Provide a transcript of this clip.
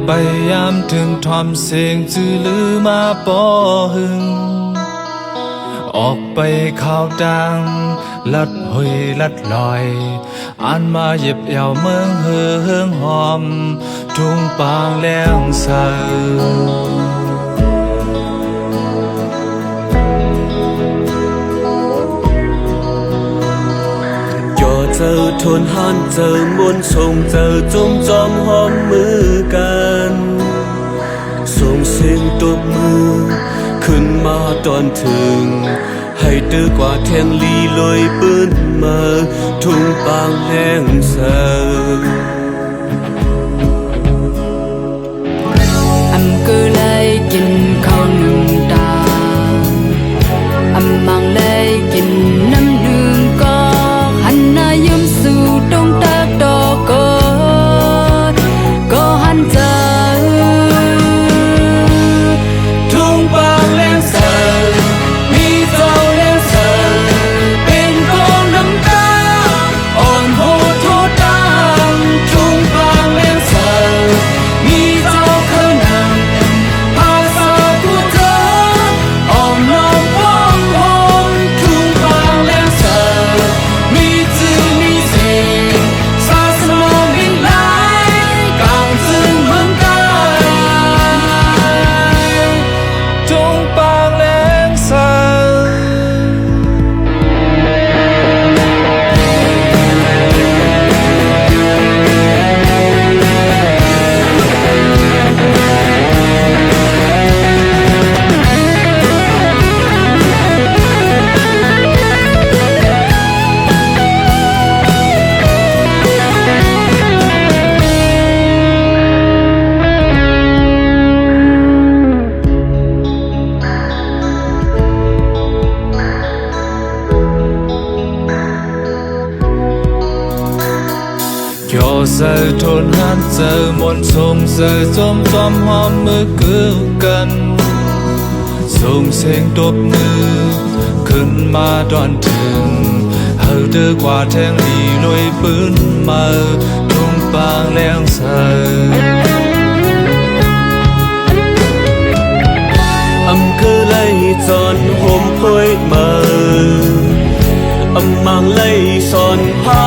ไปยามถึงทอมเสียงจื้อลือมาปอหึงออกไปข่าวดังลัดหอยลัดลอยอ่านมาเย็บยาวเมืองเฮืองหอมทุ่งปางแรงเสืเจอทนหันเจอมนต์ส่งเจอจมจอมหอมมือกันส่งเสียงตบมือขึ้นมาตอนถึงให้ตื้อกว่าแทงลีลอยปื้นมาทุ่งปางแห้งเสืออำก็เลยกินข้าวหนึ่งตาอำมังเลยกินน้ำหนึ่งก็หันหน้ายิ้มสู่ตรงตาดอกก็หันเจอทุ่งปางแรงเสือมีเจ้าแรงเสือเป็นกองน้ำตาอ่อนโหดโทษดังทุ่งปางแรงเสือมีเจ้าขนังภาษาผู้เธออ่อมน้อมพ้องหงทุ่งปางแรงเสือมีจื่อมีเสียงศาสนาบินหลายกลางจึงเมืองกายทุ่งปางแรงเสือเสือทนหันเจอมนต์ส่งเสือจมจอมหอมมือคือกันส่งเสียงตบมือขึ้นมาดอนถึงเฮาเดือกว่าแทงดีลอยปืนมาทุ่งปางแรงเสืออำคือไล่จอนห่มพอยมาอำมังไล่สอนพา